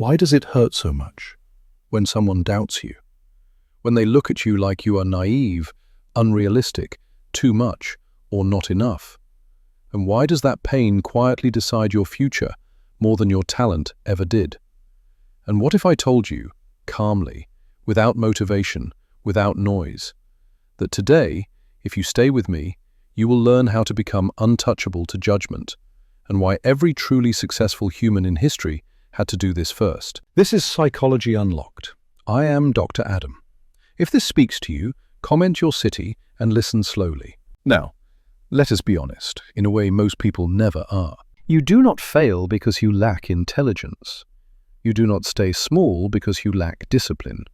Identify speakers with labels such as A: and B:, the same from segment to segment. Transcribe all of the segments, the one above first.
A: Why does it hurt so much when someone doubts you? When they look at you like you are naive, unrealistic, too much, or not enough? And why does that pain quietly decide your future more than your talent ever did? And what if I told you, calmly, without motivation, without noise, that today, if you stay with me, you will learn how to become untouchable to judgment, and why every truly successful human in history had to do this first. This is Psychology Unlocked. I am Dr. Adam. If this speaks to you, comment your city and listen slowly. Now, let us be honest, in a way most people never are. You do not fail because you lack intelligence. You do not stay small because you lack discipline.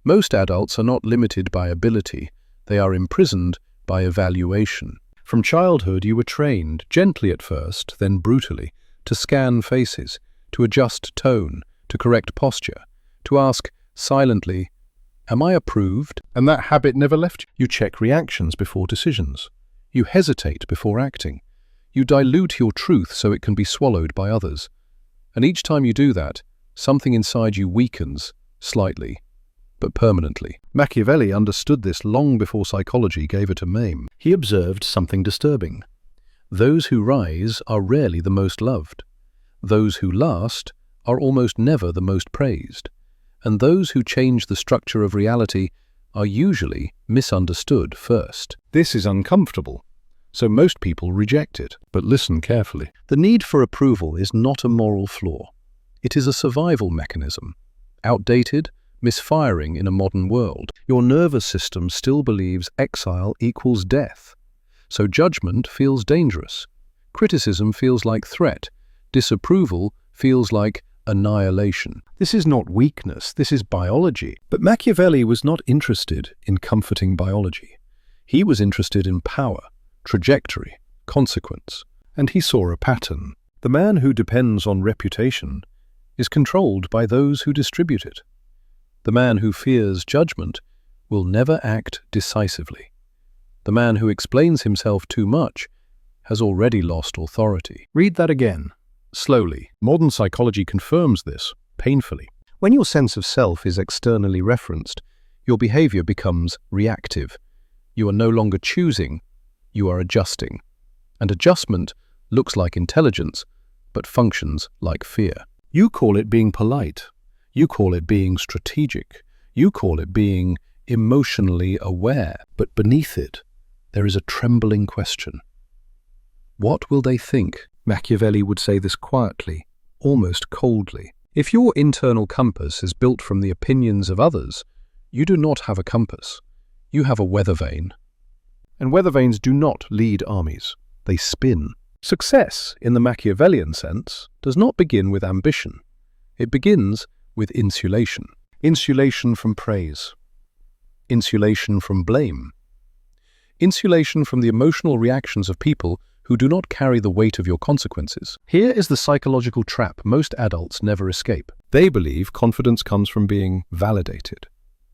A: Most adults are not limited by ability, they are imprisoned by evaluation. From childhood you were trained, gently at first, then brutally, to scan faces, to adjust tone, to correct posture, to ask silently, "Am I approved?" And that habit never left you. You check reactions before decisions. You hesitate before acting. You dilute your truth so it can be swallowed by others. And each time you do that, something inside you weakens, slightly, but permanently. Machiavelli understood this long before psychology gave it a name. He observed something disturbing. Those who rise are rarely the most loved. Those who last are almost never the most praised. And those who change the structure of reality are usually misunderstood first. This is uncomfortable, so most people reject it. But listen carefully. The need for approval is not a moral flaw. It is a survival mechanism, outdated, misfiring in a modern world. Your nervous system still believes exile equals death. So judgment feels dangerous. Criticism feels like threat. Disapproval feels like annihilation. This is not weakness, this is biology. But Machiavelli was not interested in comforting biology. He was interested in power, trajectory, consequence. And he saw a pattern. The man who depends on reputation is controlled by those who distribute it. The man who fears judgment will never act decisively. The man who explains himself too much has already lost authority. Read that again, slowly. Modern psychology confirms this, painfully. When your sense of self is externally referenced, your behavior becomes reactive. You are no longer choosing, you are adjusting. And adjustment looks like intelligence, but functions like fear. You call it being polite. You call it being strategic. You call it being emotionally aware. But beneath it, there is a trembling question. What will they think? Machiavelli would say this quietly, almost coldly. If your internal compass is built from the opinions of others, you do not have a compass. You have a weather vane. And weather vanes do not lead armies. They spin. Success, in the Machiavellian sense, does not begin with ambition. It begins with insulation. Insulation from praise. Insulation from blame. Insulation from the emotional reactions of people who do not carry the weight of your consequences. Here is the psychological trap most adults never escape. They believe confidence comes from being validated.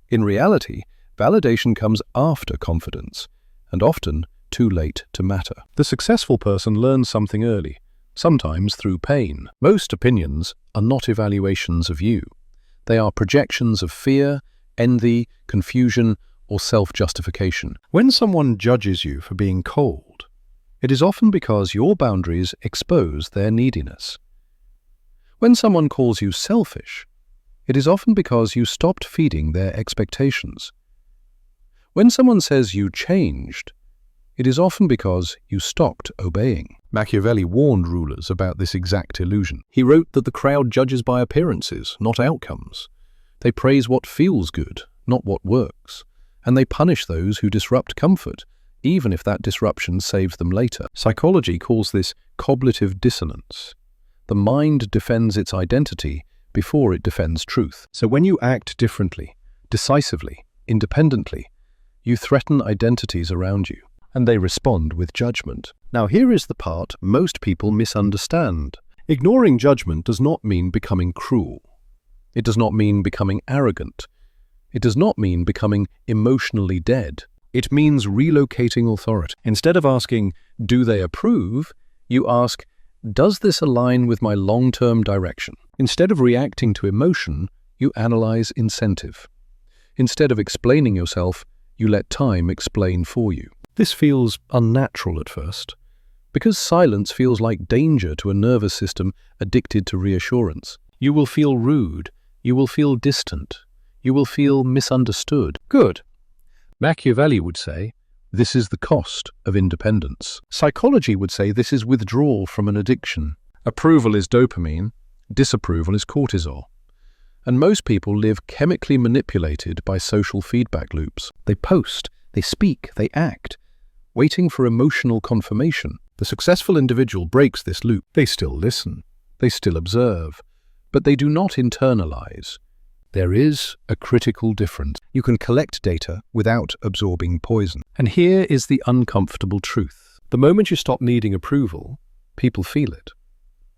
A: In reality, validation comes after confidence, and often too late to matter. The successful person learns something early, sometimes through pain. Most opinions are not evaluations of you. They are projections of fear, envy, confusion, or self-justification. When someone judges you for being cold, it is often because your boundaries expose their neediness. When someone calls you selfish, it is often because you stopped feeding their expectations. When someone says you changed, it is often because you stopped obeying. Machiavelli warned rulers about this exact illusion. He wrote that the crowd judges by appearances, not outcomes. They praise what feels good, not what works. And they punish those who disrupt comfort, even if that disruption saves them later. Psychology calls this cognitive dissonance. The mind defends its identity before it defends truth. So when you act differently, decisively, independently, you threaten identities around you, and they respond with judgment. Now here is the part most people misunderstand. Ignoring judgment does not mean becoming cruel. It does not mean becoming arrogant. It does not mean becoming emotionally dead. It means relocating authority. Instead of asking, do they approve, you ask, Does this align with my long-term direction? Instead of reacting to emotion, you analyze incentive. Instead of explaining yourself, you let time explain for you. This feels unnatural at first, because silence feels like danger to a nervous system addicted to reassurance. You will feel rude, you will feel distant, you will feel misunderstood. Good. Machiavelli would say, this is the cost of independence. Psychology would say this is withdrawal from an addiction. Approval is dopamine, disapproval is cortisol. And most people live chemically manipulated by social feedback loops. They post, they speak, they act, waiting for emotional confirmation. The successful individual breaks this loop. They still listen, they still observe, but they do not internalize. There is a critical difference. You can collect data without absorbing poison. And here is the uncomfortable truth. The moment you stop needing approval, people feel it.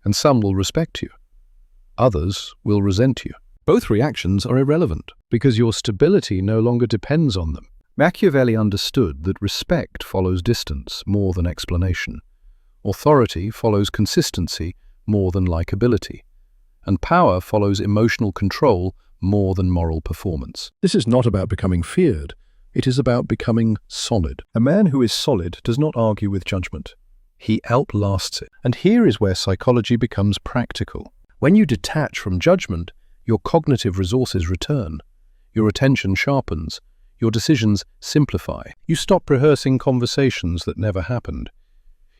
A: And some will respect you. Others will resent you. Both reactions are irrelevant because your stability no longer depends on them. Machiavelli understood that respect follows distance more than explanation. Authority follows consistency more than likability. And power follows emotional control more than moral performance. This is not about becoming feared. It is about becoming solid. A man who is solid does not argue with judgment. He outlasts it. And here is where psychology becomes practical. When you detach from judgment, your cognitive resources return. Your attention sharpens. Your decisions simplify. You stop rehearsing conversations that never happened.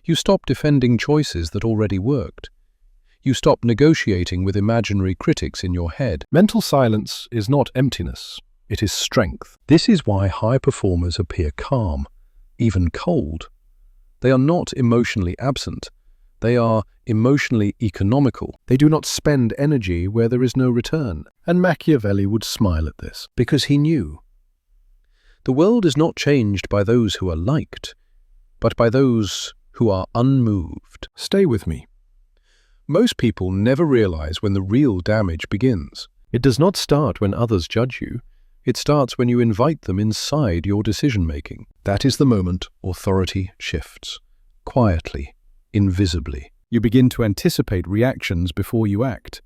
A: You stop defending choices that already worked. You stop negotiating with imaginary critics in your head. Mental silence is not emptiness, it is strength. This is why high performers appear calm, even cold. They are not emotionally absent. They are emotionally economical. They do not spend energy where there is no return. And Machiavelli would smile at this, because he knew. The world is not changed by those who are liked, but by those who are unmoved. Stay with me. Most people never realize when the real damage begins. It does not start when others judge you. It starts when you invite them inside your decision-making. That is the moment authority shifts. Quietly, invisibly. You begin to anticipate reactions before you act.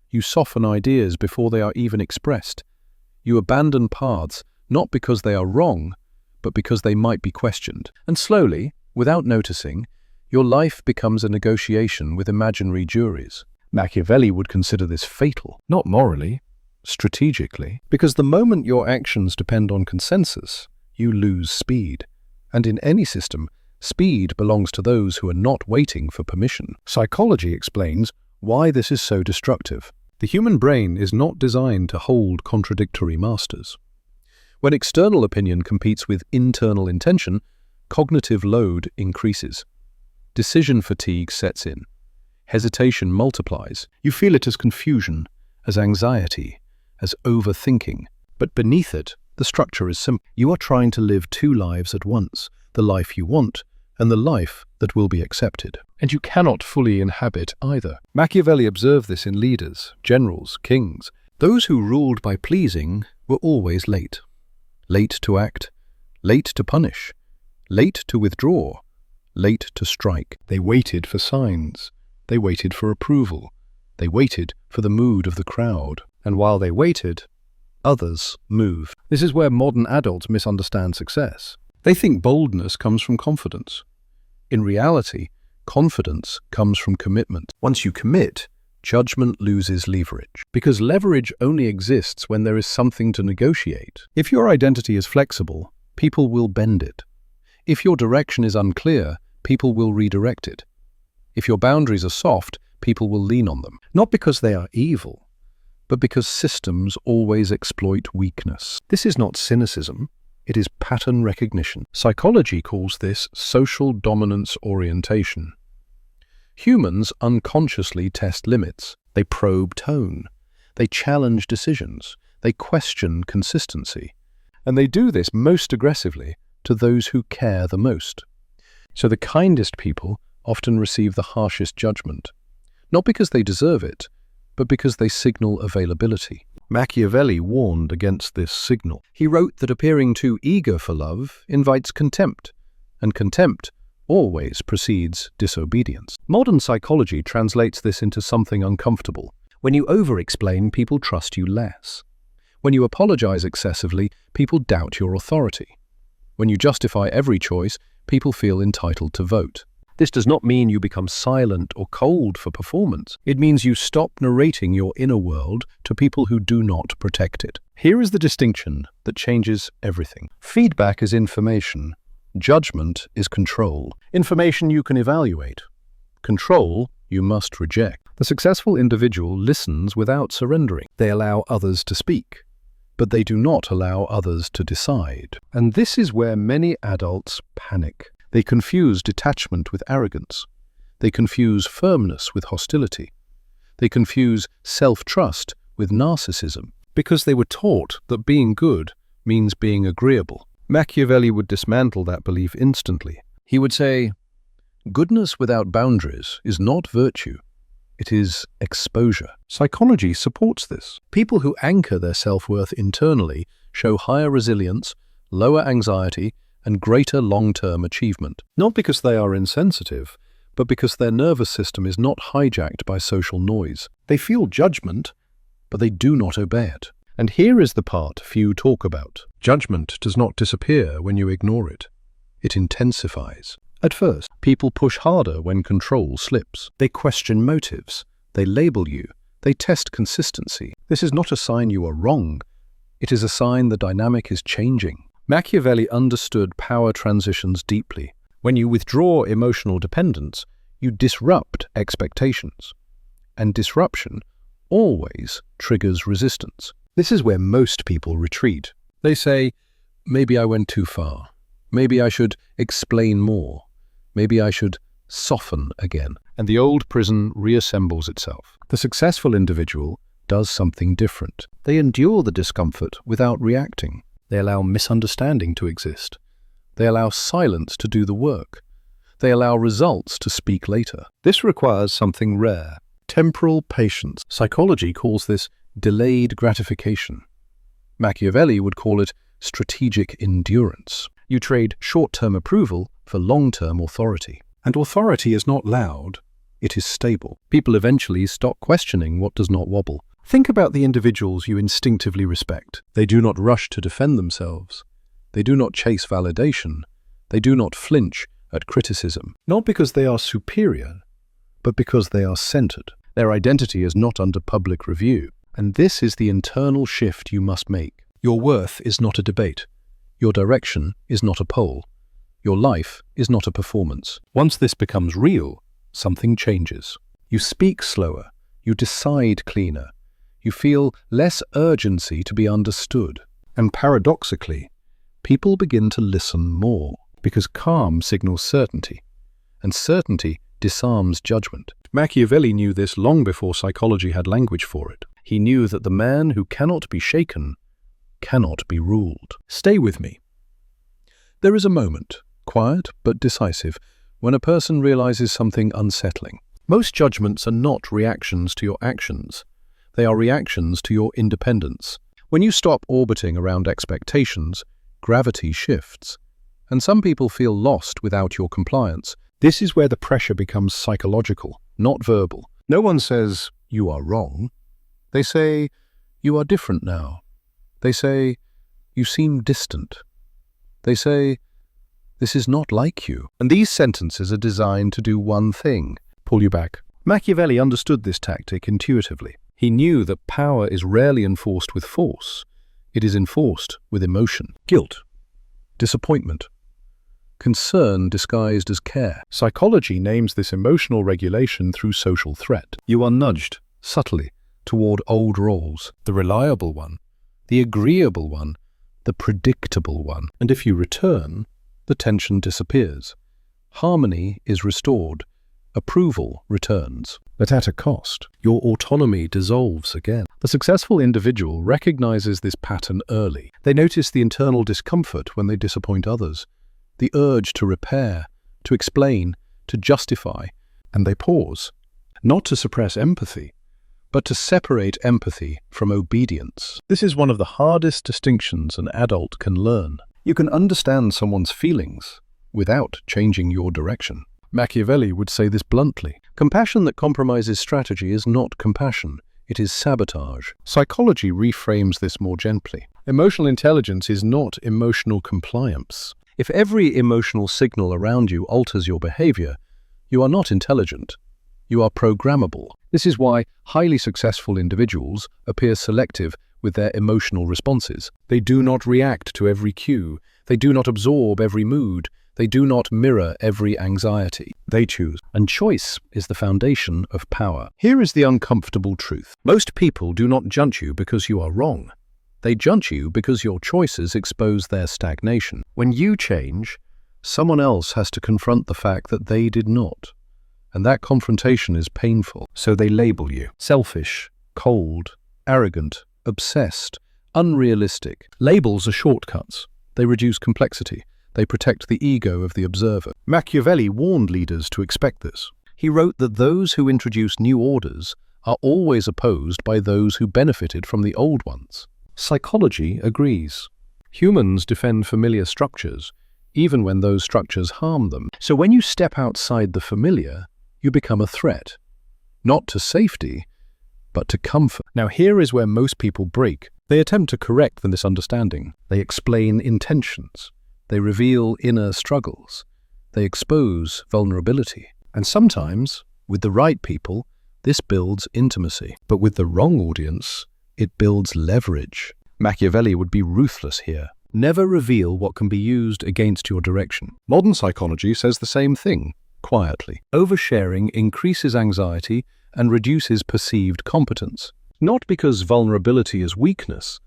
A: You soften ideas before they are even expressed. You abandon paths not because they are wrong, but because they might be questioned. And slowly, without noticing, your life becomes a negotiation with imaginary juries. Machiavelli would consider this fatal, not morally, strategically, because the moment your actions depend on consensus, you lose speed. And in any system, speed belongs to those who are not waiting for permission. Psychology explains why this is so destructive. The human brain is not designed to hold contradictory masters. When external opinion competes with internal intention, cognitive load increases. Decision fatigue sets in. Hesitation multiplies. You feel it as confusion, as anxiety, as overthinking. But beneath it, the structure is simple. You are trying to live two lives at once, the life you want and the life that will be accepted. And you cannot fully inhabit either. Machiavelli observed this in leaders, generals, kings. Those who ruled by pleasing were always late. Late to act, late to punish, late to withdraw, late to strike. They waited for signs. They waited for approval. They waited for the mood of the crowd. And while they waited, others moved. This is where modern adults misunderstand success. They think boldness comes from confidence. In reality, confidence comes from commitment. Once you commit, judgment loses leverage. Because leverage only exists when there is something to negotiate. If your identity is flexible, people will bend it. If your direction is unclear, people will redirect it. If your boundaries are soft, people will lean on them. Not because they are evil, but because systems always exploit weakness. This is not cynicism, it is pattern recognition. Psychology calls this social dominance orientation. Humans unconsciously test limits. They probe tone. They challenge decisions. They question consistency. And they do this most aggressively to those who care the most. So the kindest people often receive the harshest judgment, not because they deserve it, but because they signal availability. Machiavelli warned against this signal. He wrote that appearing too eager for love invites contempt, and contempt always precedes disobedience. Modern psychology translates this into something uncomfortable. When you over-explain, people trust you less. When you apologize excessively, people doubt your authority. When you justify every choice, people feel entitled to vote. This does not mean you become silent or cold for performance. It means you stop narrating your inner world to people who do not protect it. Here is the distinction that changes everything. Feedback is information. Judgment is control. Information you can evaluate. Control you must reject. The successful individual listens without surrendering. They allow others to speak, but they do not allow others to decide. And this is where many adults panic. They confuse detachment with arrogance. They confuse firmness with hostility. They confuse self-trust with narcissism, because they were taught that being good means being agreeable. Machiavelli would dismantle that belief instantly. He would say, "Goodness without boundaries is not virtue. It is exposure." Psychology supports this. People who anchor their self-worth internally show higher resilience, lower anxiety, and greater long-term achievement. Not because they are insensitive, but because their nervous system is not hijacked by social noise. They feel judgment, but they do not obey it. And here is the part few talk about. Judgment does not disappear when you ignore it. It intensifies. At first, people push harder when control slips. They question motives. They label you. They test consistency. This is not a sign you are wrong. It is a sign the dynamic is changing. Machiavelli understood power transitions deeply. When you withdraw emotional dependence, you disrupt expectations. And disruption always triggers resistance. This is where most people retreat. They say, maybe I went too far. Maybe I should explain more. Maybe I should soften again. And the old prison reassembles itself. The successful individual does something different. They endure the discomfort without reacting. They allow misunderstanding to exist. They allow silence to do the work. They allow results to speak later. This requires something rare, temporal patience. Psychology calls this delayed gratification. Machiavelli would call it strategic endurance. You trade short-term approval for long-term authority. And authority is not loud, it is stable. People eventually stop questioning what does not wobble. Think about the individuals you instinctively respect. They do not rush to defend themselves. They do not chase validation. They do not flinch at criticism. Not because they are superior, but because they are centered. Their identity is not under public review. And this is the internal shift you must make. Your worth is not a debate. Your direction is not a poll. Your life is not a performance. Once this becomes real, something changes. You speak slower. You decide cleaner. You feel less urgency to be understood. And paradoxically, people begin to listen more, because calm signals certainty, and certainty disarms judgment. Machiavelli knew this long before psychology had language for it. He knew that the man who cannot be shaken cannot be ruled. Stay with me. There is a moment, quiet but decisive, when a person realizes something unsettling. Most judgments are not reactions to your actions. They are reactions to your independence. When you stop orbiting around expectations, gravity shifts. And some people feel lost without your compliance. This is where the pressure becomes psychological, not verbal. No one says, "You are wrong." They say, "You are different now." They say, "You seem distant." They say, "This is not like you." And these sentences are designed to do one thing: pull you back. Machiavelli understood this tactic intuitively. He knew that power is rarely enforced with force. It is enforced with emotion. Guilt, disappointment, concern disguised as care. Psychology names this emotional regulation through social threat. You are nudged, subtly, toward old roles, the reliable one, the agreeable one, the predictable one. And if you return, the tension disappears. Harmony is restored. Approval returns. But at a cost. Your autonomy dissolves again. The successful individual recognizes this pattern early. They notice the internal discomfort when they disappoint others, the urge to repair, to explain, to justify, and they pause, not to suppress empathy, but to separate empathy from obedience. This is one of the hardest distinctions an adult can learn. You can understand someone's feelings, without changing your direction. Machiavelli would say this bluntly. Compassion that compromises strategy is not compassion, it is sabotage. Psychology reframes this more gently. Emotional intelligence is not emotional compliance. If every emotional signal around you alters your behavior, you are not intelligent. You are programmable. This is why highly successful individuals appear selective with their emotional responses. They do not react to every cue. They do not absorb every mood. They do not mirror every anxiety. They choose. And choice is the foundation of power. Here is the uncomfortable truth. Most people do not judge you because you are wrong. They judge you because your choices expose their stagnation. When you change, someone else has to confront the fact that they did not. And that confrontation is painful. So they label you selfish, cold, arrogant, obsessed, unrealistic. Labels are shortcuts. They reduce complexity. They protect the ego of the observer. Machiavelli warned leaders to expect this. He wrote that those who introduce new orders are always opposed by those who benefited from the old ones. Psychology agrees. Humans defend familiar structures, even when those structures harm them. So when you step outside the familiar, you become a threat, not to safety, but to comfort. Now here is where most people break. They attempt to correct the misunderstanding. They explain intentions. They reveal inner struggles. They expose vulnerability. And sometimes, with the right people, this builds intimacy. But with the wrong audience, it builds leverage. Machiavelli would be ruthless here. Never reveal what can be used against your direction. Modern psychology says the same thing, quietly. Oversharing increases anxiety and reduces perceived competence. Not because vulnerability is weakness,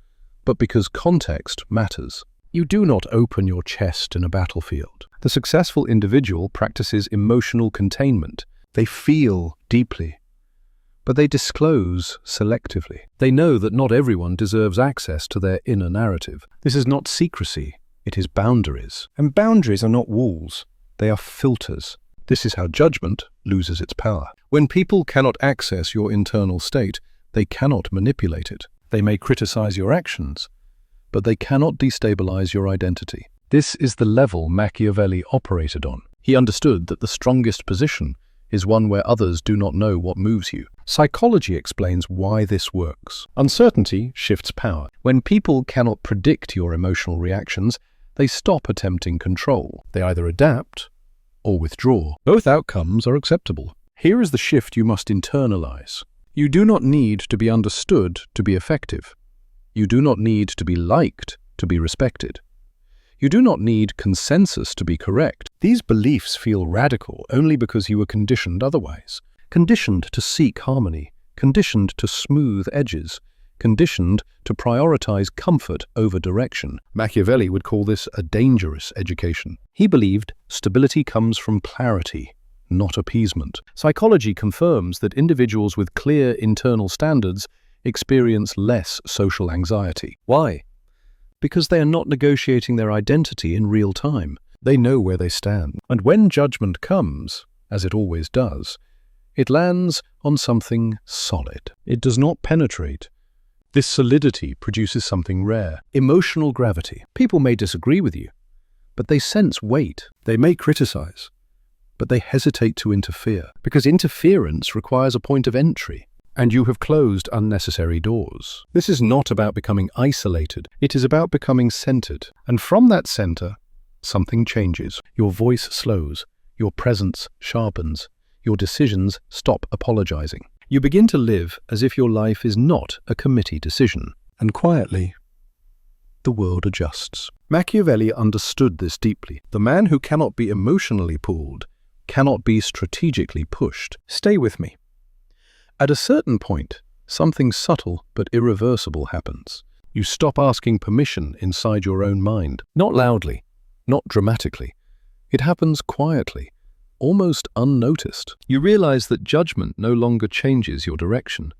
A: but because context matters. You do not open your chest in a battlefield. The successful individual practices emotional containment. They feel deeply, but they disclose selectively. They know that not everyone deserves access to their inner narrative. This is not secrecy, it is boundaries. And boundaries are not walls, they are filters. This is how judgment loses its power. When people cannot access your internal state, they cannot manipulate it. They may criticize your actions, but they cannot destabilize your identity. This is the level Machiavelli operated on. He understood that the strongest position is one where others do not know what moves you. Psychology explains why this works. Uncertainty shifts power. When people cannot predict your emotional reactions, they stop attempting control. They either adapt or withdraw. Both outcomes are acceptable. Here is the shift you must internalize. You do not need to be understood to be effective. You do not need to be liked to be respected. You do not need consensus to be correct. These beliefs feel radical only because you were conditioned otherwise. Conditioned to seek harmony, conditioned to smooth edges, conditioned to prioritize comfort over direction. Machiavelli would call this a dangerous education. He believed stability comes from clarity, not appeasement. Psychology confirms that individuals with clear internal standards experience less social anxiety. Why? Because they are not negotiating their identity in real time. They know where they stand. And when judgment comes, as it always does, it lands on something solid. It does not penetrate. This solidity produces something rare, emotional gravity. People may disagree with you, but they sense weight. They may criticize, but they hesitate to interfere, because interference requires a point of entry. And you have closed unnecessary doors. This is not about becoming isolated. It is about becoming centered. And from that center, something changes. Your voice slows. Your presence sharpens. Your decisions stop apologizing. You begin to live as if your life is not a committee decision. And quietly, the world adjusts. Machiavelli understood this deeply. The man who cannot be emotionally pulled cannot be strategically pushed. Stay with me. At a certain point, something subtle but irreversible happens. You stop asking permission inside your own mind. Not loudly, not dramatically. It happens quietly, almost unnoticed. You realize that judgment no longer changes your direction.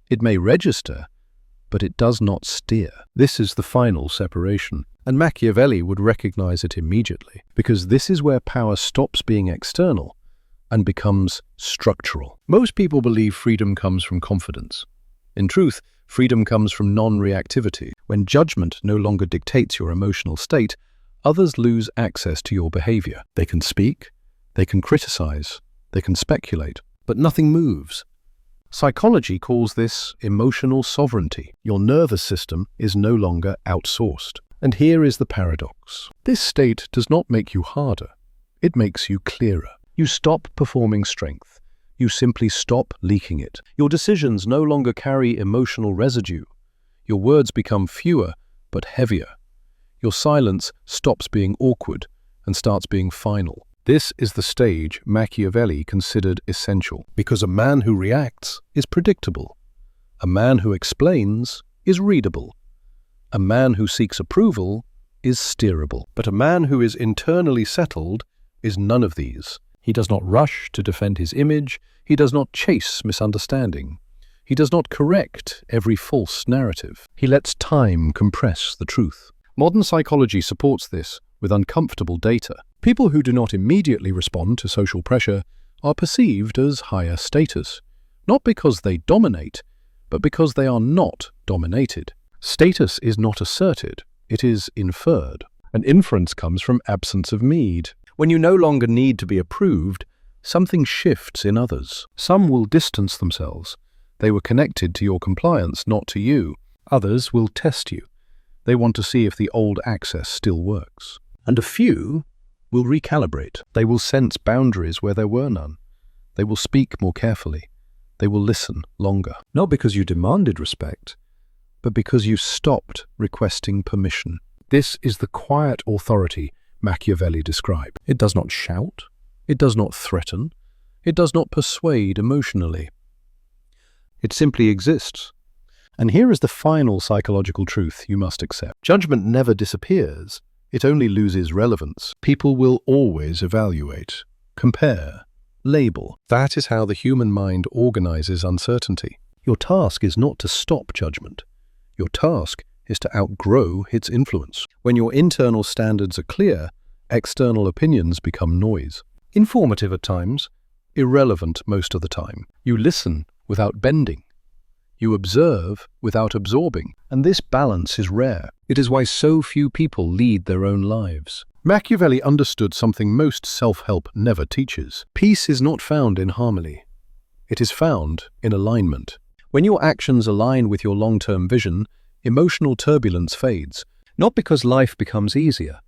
A: It may register, but it does not steer. This is the final separation. And Machiavelli would recognize it immediately, because this is where power stops being external and becomes structural. Most people believe freedom comes from confidence. In truth, freedom comes from non-reactivity. When judgment no longer dictates your emotional state, Others lose access to your behavior. They can speak, they can criticize, they can speculate, but nothing moves. Psychology calls this emotional sovereignty. Your nervous system is no longer outsourced. And here is the paradox. This state does not make you harder. It makes you clearer. You stop performing strength. You simply stop leaking it. Your decisions no longer carry emotional residue. Your words become fewer but heavier. Your silence stops being awkward and starts being final. This is the stage Machiavelli considered essential, because a man who reacts is predictable. A man who explains is readable. A man who seeks approval is steerable. But a man who is internally settled is none of these. He does not rush to defend his image. He does not chase misunderstanding. He does not correct every false narrative. He lets time compress the truth. Modern psychology supports this with uncomfortable data. People who do not immediately respond to social pressure are perceived as higher status, not because they dominate, but because they are not dominated. Status is not asserted, it is inferred. An inference comes from absence of need. When you no longer need to be approved, something shifts in others. Some will distance themselves. They were connected to your compliance, not to you. Others will test you. They want to see if the old access still works. And a few will recalibrate. They will sense boundaries where there were none. They will speak more carefully. They will listen longer. Not because you demanded respect, but because you stopped requesting permission. This is the quiet authority Machiavelli described. It does not shout. It does not threaten. It does not persuade emotionally. It simply exists. And here is the final psychological truth you must accept. Judgment never disappears. It only loses relevance. People will always evaluate, compare, label. That is how the human mind organizes uncertainty. Your task is not to stop judgment. Your task is to outgrow its influence. When your internal standards are clear, external opinions become noise. Informative at times, irrelevant most of the time. You listen without bending. You observe without absorbing. And this balance is rare. It is why so few people lead their own lives. Machiavelli understood something most self-help never teaches. Peace is not found in harmony. It is found in alignment. When your actions align with your long-term vision, emotional turbulence fades, not because life becomes easier,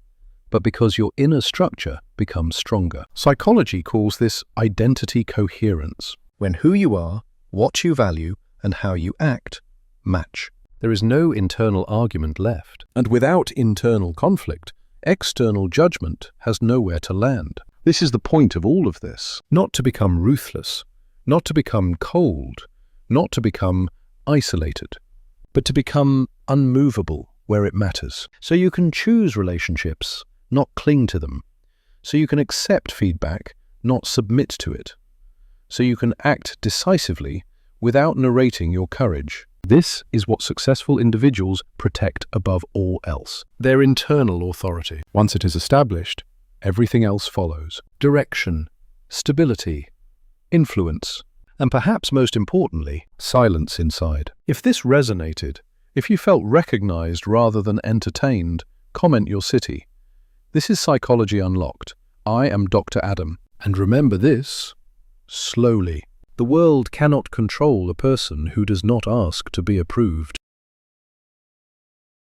A: but because your inner structure becomes stronger. Psychology calls this identity coherence, when who you are, what you value, and how you act match. There is no internal argument left. And without internal conflict, external judgment has nowhere to land. This is the point of all of this. Not to become ruthless, not to become cold, not to become isolated, but to become unmovable where it matters. So you can choose relationships, not cling to them. So you can accept feedback, not submit to it. So you can act decisively without narrating your courage. This is what successful individuals protect above all else. Their internal authority. Once it is established, everything else follows. Direction, stability, influence, and perhaps most importantly, silence inside. If this resonated, if you felt recognized rather than entertained, comment your city. This is Psychology Unlocked. I am Dr. Adam. And remember this, slowly. The world cannot control a person who does not ask to be approved.